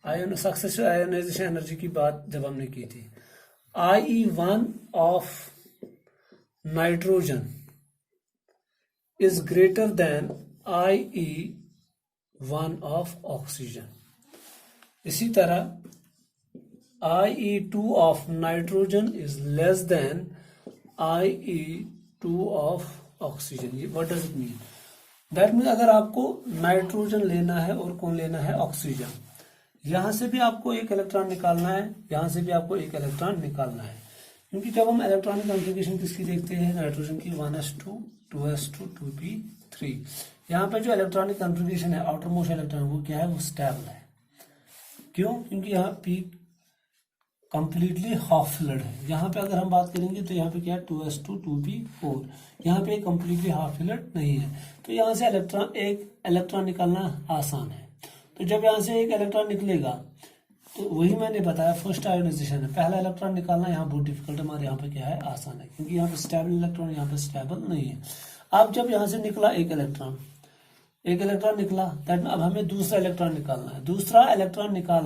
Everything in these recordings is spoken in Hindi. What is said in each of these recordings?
सक्सेसिव आयोनाइजेशन एनर्जी की बात जब हमने की थी, IE1 of nitrogen is greater than IE1 of oxygen. इसी तरह IE2 of nitrogen is less than IE2 of oxygen. ये what does it mean? That mean अगर आपको नाइट्रोजन लेना है और कौन लेना है? ऑक्सीजन। यहां से भी आपको एक इलेक्ट्रॉन निकालना है, यहां से भी आपको एक इलेक्ट्रॉन निकालना है, क्योंकि जब हम इलेक्ट्रॉनिक कॉन्फ़िगरेशन किसकी देखते हैं? नाइट्रोजन की 1s2 2s2 2p3। यहाँ पे जो इलेक्ट्रॉनिक कॉन्फ़िगरेशन है, आउटर मोस्ट इलेक्ट्रॉन, वो क्या है? वो स्टेबल है। क्यों? क्योंकि यहाँ p कंप्लीटली हाफ फिल्ड है। यहाँ पे अगर हम बात करेंगे तो यहाँ पे क्या है? 2s2 2p4। यहाँ पे कंप्लीटली हाफ फिल्ड नहीं है, तो यहाँ से एक इलेक्ट्रॉन निकालना आसान है। तो जब यहाँ से एक इलेक्ट्रॉन निकलेगा तो वही मैंने बताया, फर्स्ट आयोनाइजेशन है, पहला इलेक्ट्रॉन निकालना यहाँ बहुत डिफिकल्ट है, हमारे यहाँ पे क्या है? आसान है, क्योंकि यहाँ पे स्टेबल इलेक्ट्रॉन यहाँ पे स्टेबल नहीं है। अब जब यहाँ से निकला एक इलेक्ट्रॉन निकला, दैट अब हमें दूसरा इलेक्ट्रॉन निकालना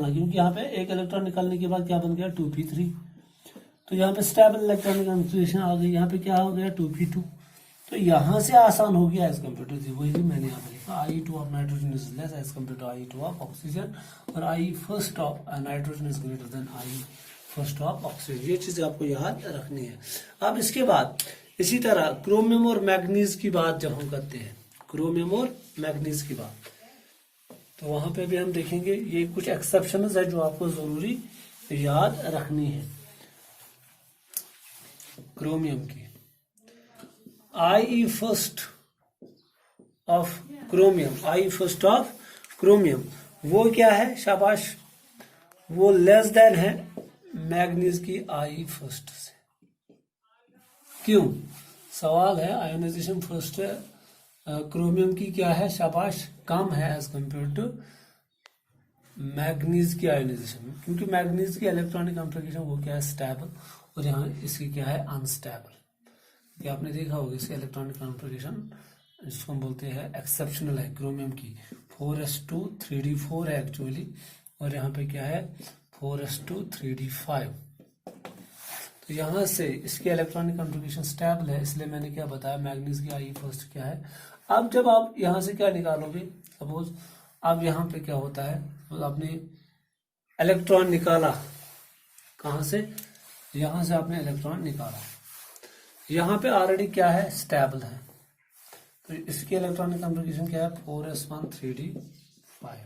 है, क्योंकि यहाँ पे एक इलेक्ट्रॉन निकालने के बाद क्या बन गया? 2p3। तो यहाँ पे स्टेबल इलेक्ट्रॉनिक कॉन्फ़िगरेशन आ गई। यहाँ पे क्या हो गया? 2p2। तो यहाँ से आसान हो गया एज कम्पेयर टू, वही मैंने यहाँ पे लिखा, IE2 of nitrogen is less as compare to IE2 of oxygen, और IE first of nitrogen is greater than IE first of oxygen. ये चीजें आपको याद रखनी है। अब इसके बाद इसी तरह क्रोमियम और मैग्नीज की बात जब हम करते हैं, क्रोमियम और मैग्नीज की बात, तो वहां पे भी हम देखेंगे ये कुछ एक्सेप्शंस है जो आपको जरूरी याद रखनी है। क्रोमियम की IE फर्स्ट ऑफ क्रोमियम, वो क्या है? शाबाश, वो लेस देन है मैग्नीज की IE फर्स्ट से। क्यों? सवाल है, आयोनाइजेशन फर्स्ट क्रोमियम की क्या है? शाबाश, कम है एज कंपेयर टू मैग्नीज की आयोनाइजेशन, क्योंकि मैग्नीज की इलेक्ट्रॉनिक कॉन्फ़िगरेशन वो क्या है? स्टेबल, और यहाँ इसकी क्या है? अनस्टेबल। ये आपने देखा होगा, इसकी इलेक्ट्रॉनिक कॉन्फ़िगरेशन जिसको हम बोलते हैं एक्सेप्शनल है क्रोमियम की, 4s2 3d4 है एक्चुअली, और यहाँ पे क्या है? 4s2 3d5। तो यहाँ से इसकी इलेक्ट्रॉनिक कॉन्फ़िगरेशन स्टेबल है, इसलिए मैंने क्या बताया? मैग्नीज की IE फर्स्ट क्या है। अब जब आप यहाँ से क्या निकालोगे? सपोज अब यहाँ पे क्या होता है? तो आपने इलेक्ट्रॉन निकाला, कहाँ से? यहाँ से आपने इलेक्ट्रॉन निकाला, यहाँ पे ऑलरेडी क्या है? स्टेबल है, तो इसकी इलेक्ट्रॉनिक कॉन्फ़िगरेशन क्या है? 4s1 3d5।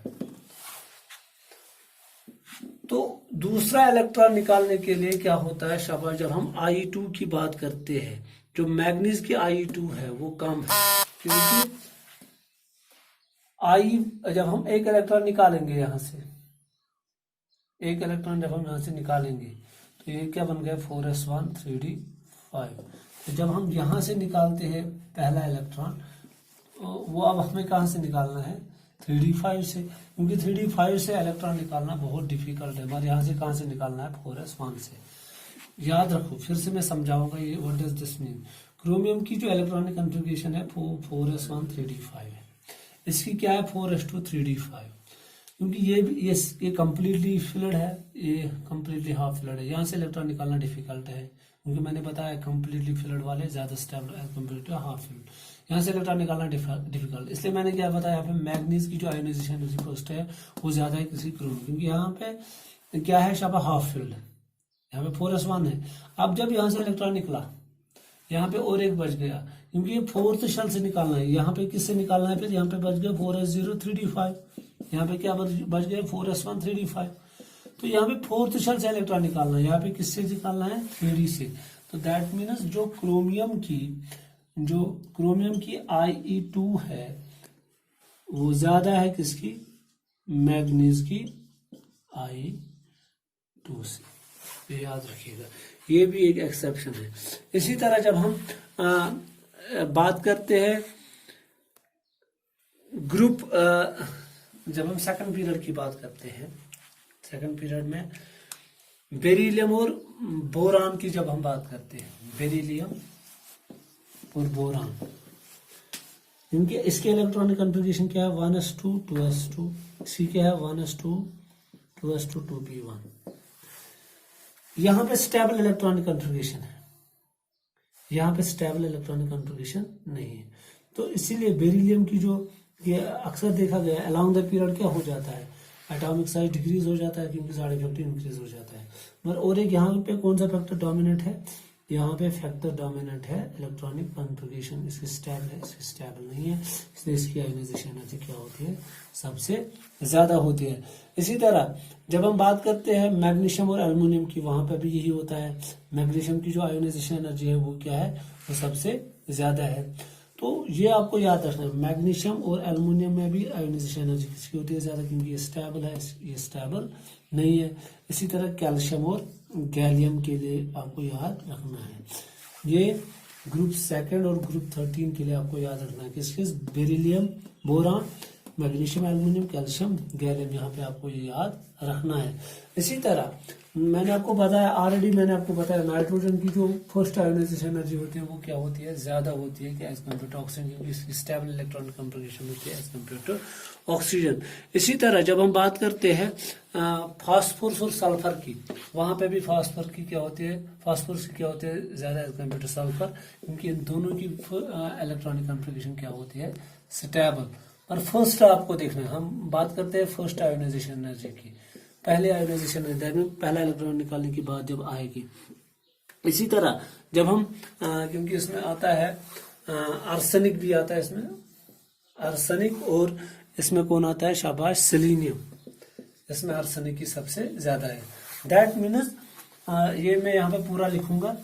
तो दूसरा इलेक्ट्रॉन निकालने के लिए क्या होता है? शाबाश, जब हम IE2 की बात करते हैं, जो मैग्नीज की IE2 है वो कम है, क्योंकि जब हम एक इलेक्ट्रॉन निकालेंगे यहाँ से, एक इलेक्ट्रॉन जब हम यहाँ से निकालेंगे तो ये क्या बन गया? 4s1 3d5। तो जब हम यहाँ से निकालते हैं पहला इलेक्ट्रॉन, तो वो अब हमें कहाँ से निकालना है? 3d5 से, क्योंकि 3d5 से इलेक्ट्रॉन निकालना बहुत डिफिकल्ट है। हमारे यहाँ से कहाँ से निकालना है? 4s1 से। याद रखो, फिर से मैं समझाऊंगा ये what does this mean. Chromium की जो इलेक्ट्रॉनिक कॉन्फ़िगरेशन है 4s1 3d5 है, इसकी क्या है? 4s2 3d5, क्योंकि ये कंप्लीटली फिल्ड है, ये कंप्लीटली हाफ फिल्ड है। यहाँ से इलेक्ट्रॉन निकालना डिफिकल्ट है, क्योंकि मैंने बताया कंप्लीटली फिल्ड वाले ज्यादा stable as compare to half filled. यहाँ से इलेक्ट्रॉन निकालना डिफिकल्ट, इसलिए मैंने क्या बताया? यहाँ पे मैग्नीज की जो आयोनाइजेशन एनर्जी फर्स्ट है वो ज्यादा है किसी क्रोमियम, क्योंकि यहाँ पे क्या है? शाबा हाफ फिल्ड है, यहाँ पे 4s1 है। अब जब यहाँ से इलेक्ट्रॉन निकला, यहाँ पे और एक बच गया, क्योंकि ये फोर्थ शेल से निकालना है। यहाँ पे किससे निकालना है? फिर यहाँ पे बच गया 4s0 3d5, यहाँ पे क्या बच गया? 4s1 3d5। तो यहाँ पे फोर्थ शेल से इलेक्ट्रॉन निकालना है, यहाँ पे किससे निकालना है? 3d से। तो दैट मीन्स जो क्रोमियम की IE2 है वो ज्यादा है किसकी? मैग्नीज की IE2 से। याद रखिएगा, ये भी एक एक्सेप्शन है। इसी तरह जब हम बात करते हैं ग्रुप, जब हम सेकंड पीरियड की बात करते हैं, सेकंड पीरियड में बेरिलियम और बोरान की जब हम बात करते हैं, बेरिलियम और बोरान, क्योंकि इसके इलेक्ट्रॉनिक कॉन्फ़िगरेशन क्या है? 1s2 2s2, इसकी क्या है? 1s2 2s2 यहाँ पे स्टेबल इलेक्ट्रॉनिक कॉन्फ़िगरेशन है, यहाँ पे स्टेबल इलेक्ट्रॉनिक कॉन्फ़िगरेशन नहीं है। तो इसीलिए बेरिलियम की जो ये अक्सर देखा गया है अलोंग द पीरियड क्या हो जाता है, एटॉमिक साइज डिक्रीज हो जाता है क्योंकि साइड इफेक्ट इंक्रीज हो जाता है। मगर और एक यहाँ पे कौन सा फैक्टर डोमिनेंट है, यहाँ पे फैक्टर डोमिनेंट है इलेक्ट्रॉनिक कॉन्फ़िगरेशन, इसकी स्टेबल है, इसकी स्टेबल नहीं है, इसलिए इसकी आयोनाइजेशन एनर्जी क्या होती है, सबसे ज्यादा होती है। इसी तरह जब हम बात करते हैं मैग्नीशियम और एल्युमिनियम की, वहां पर भी यही होता है, मैग्नीशियम की जो आयोनाइजेशन एनर्जी है वो क्या है, वो सबसे ज्यादा है। तो ये आपको याद रखना है, मैग्नीशियम और एल्युमिनियम में भी आयोनाइजेशन एनर्जी किसकी होती है ज्यादा, क्योंकि ये स्टेबल है, ये स्टेबल नहीं है। इसी तरह कैल्शियम और गैलियम के लिए आपको याद रखना है, ये ग्रुप सेकंड और ग्रुप 13 के लिए आपको याद रखना है, किस beryllium, boron, magnesium, aluminium, calcium, gallium, यहाँ पे आपको ये याद रखना है। इसी तरह मैंने आपको बताया ऑलरेडी, मैंने आपको बताया नाइट्रोजन की जो फर्स्ट आयोनाइजेशन एनर्जी होती है वो क्या होती है, ज्यादा होती है कि एज कम्पेयर टू ऑक्सीजन, क्योंकि इसकी स्टेबल इलेक्ट्रॉनिक कॉन्फ़िगरेशन होती है एज कम्पेयर टू ऑक्सीजन। इसी तरह जब हम बात करते हैं फास्फोरस और सल्फर की, वहां पे भी फास्फोरस की क्या होती है, फास्फोरस की क्या होती है ज्यादा एज कम्पेयर टू सल्फर, क्योंकि इन दोनों की इलेक्ट्रॉनिक कॉन्फ़िगरेशन क्या होती है, स्टेबल। पर फर्स्ट आपको देखना है, हम बात करते हैं फर्स्ट आयोनाइजेशन एनर्जी की, पहले आयोनाइजेशन एनर्जी में पहला इलेक्ट्रॉन निकालने की बात जब आएगी। इसी तरह जब हम क्योंकि इसमें आता है आर्सेनिक भी आता है, इसमें आर्सेनिक, और इसमें कौन आता है, शाबाश, सेलेनियम, इसमें आर्सेनिक की सबसे ज्यादा है। दैट मीन्स ये मैं यहाँ पे पूरा लिखूंगा,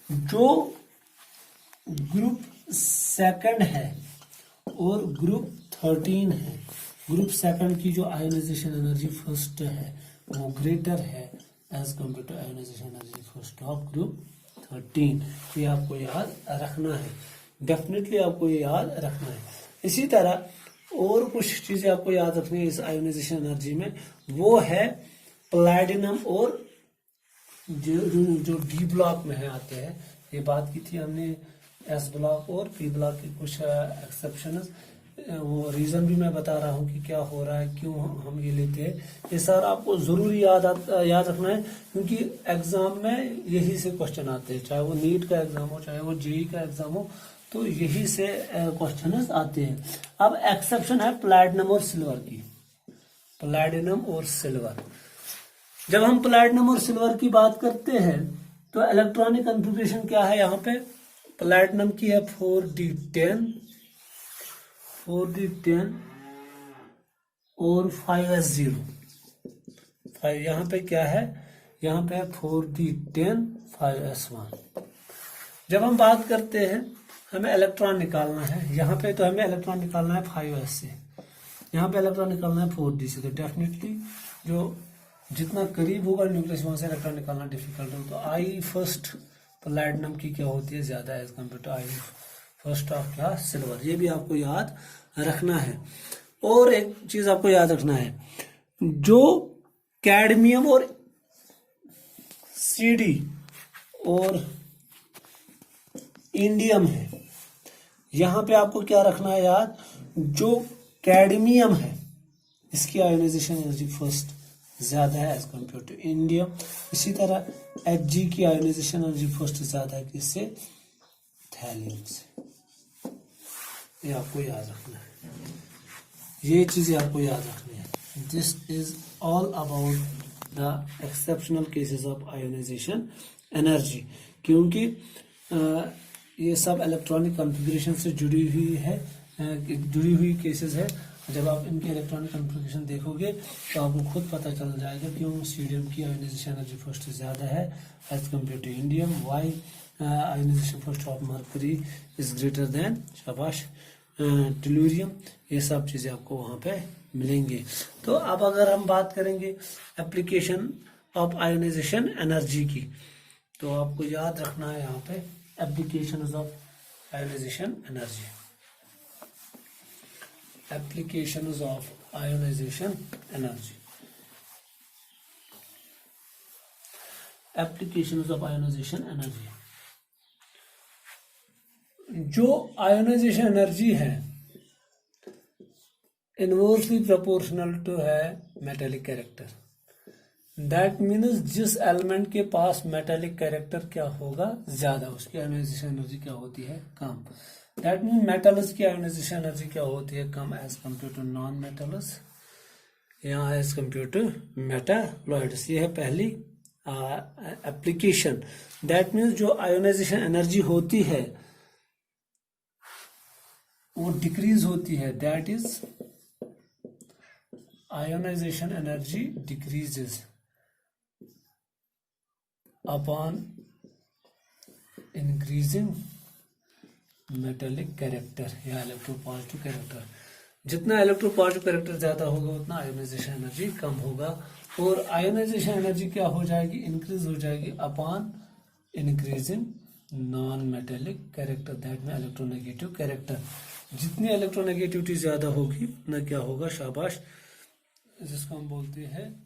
जो ग्रुप सेकंड है और ग्रुप 13 है, ग्रुप सेकंड की जो आयोनाइजेशन एनर्जी फर्स्ट है वो ग्रेटर है as compare to ionization energy first of group 13। ये आपको याद रखना है, डेफिनेटली आपको ये याद रखना है। इसी तरह और कुछ चीजें आपको याद रखनी है इस आयोनाइजेशन एनर्जी में, वो है प्लैटिनम और जो डी ब्लॉक में है आते हैं, ये बात की थी हमने, एस ब्लॉक और पी ब्लॉक के कुछ एक्सेप्शन, वो रीजन भी मैं बता रहा हूँ कि क्या हो रहा है, क्यों हम ये लेते हैं, ये सारा आपको जरूरी याद रखना है, क्योंकि एग्जाम में यही से क्वेश्चन आते हैं, चाहे वो नीट का एग्जाम हो, चाहे वो जेई का एग्जाम हो, तो यही से क्वेश्चन आते हैं। अब एक्सेप्शन है प्लैटिनम और सिल्वर की, प्लैटिनम और सिल्वर। जब हम प्लैटिनम और सिल्वर की बात करते हैं तो इलेक्ट्रॉनिक कॉन्फ़िगरेशन क्या है, यहाँ पे प्लैटिनम की है 4d10 और 5s0, 5 यहाँ पे क्या है, यहाँ पे 4d10 5s1। जब हम बात करते हैं हमें इलेक्ट्रॉन निकालना है, यहाँ पे तो हमें इलेक्ट्रॉन निकालना है 5s से, यहाँ पे इलेक्ट्रॉन निकालना है 4d से, तो डेफिनेटली जो जितना करीब होगा न्यूक्लियस वहां से इलेक्ट्रॉन निकालना डिफिकल्ट हो, तो आई फर्स्ट प्लैटिनम की क्या होती है ज्यादा as compare to I first of क्या, सिल्वर। ये भी आपको याद रखना है। और एक चीज आपको याद रखना है, जो कैडमियम और सीडी और इंडियम है, यहां पे आपको क्या रखना है याद, जो कैडमियम है इसकी आयोनाइजेशन एनर्जी फर्स्ट ज्यादा है एज कम्पेयर टू इंडियम। इसी तरह Hg की आयोनाइजेशन एनर्जी फर्स्ट ज्यादा है किससे, थैलियम से। ये आपको याद रखना है, ये चीजें आपको याद रखनी है। This is all about the exceptional cases of ionization energy, क्योंकि ये सब इलेक्ट्रॉनिक कॉन्फ़िगरेशन से जुड़ी हुई केसेस है। जब आप इनके इलेक्ट्रॉनिक कॉन्फ़िगरेशन देखोगे तो आपको खुद पता चल जाएगा क्यों सीडियम की आयोनाइजेशन एनर्जी फर्स्ट ज्यादा है as compare to indium, why ionization first of mercury is greater than, शाबाश, टेलुरियम। ये सब चीजें आपको वहां पे मिलेंगे। तो अब अगर हम बात करेंगे एप्लीकेशन ऑफ आयोनाइजेशन एनर्जी की, तो आपको याद रखना है यहाँ पे applications of ionization energy, applications of ionization energy, applications of ionization energy। जो आयोनाइजेशन एनर्जी है इनवर्सली प्रोपोर्शनल टू है मेटेलिक कैरेक्टर। दैट मीन्स जिस एलिमेंट के पास मेटेलिक कैरेक्टर क्या होगा, ज्यादा, उसकी आयोनाइजेशन एनर्जी क्या होती है, कम। दैट मीन मेटल्स की आयोनाइजेशन एनर्जी क्या होती है, कम as compare to non metals, यहाँ एज कम्पेयर टू मेटालॉइड्स। ये है पहली एप्लीकेशन। दैट मीन्स जो आयोनाइजेशन एनर्जी होती है वो डिक्रीज होती है, that is ionization energy decreases upon increasing metallic character या इलेक्ट्रोपॉजिटिव कैरेक्टर। जितना इलेक्ट्रोपॉजिटिव कैरेक्टर ज्यादा होगा उतना आयोनाइजेशन एनर्जी कम होगा, और आयोनाइजेशन एनर्जी क्या हो जाएगी, इंक्रीज हो जाएगी upon increasing non metallic character, that में इलेक्ट्रोनेगेटिव कैरेक्टर। जितनी इलेक्ट्रोनेगेटिविटी ज्यादा होगी उतना क्या होगा, शाबाश, जिसको हम बोलते हैं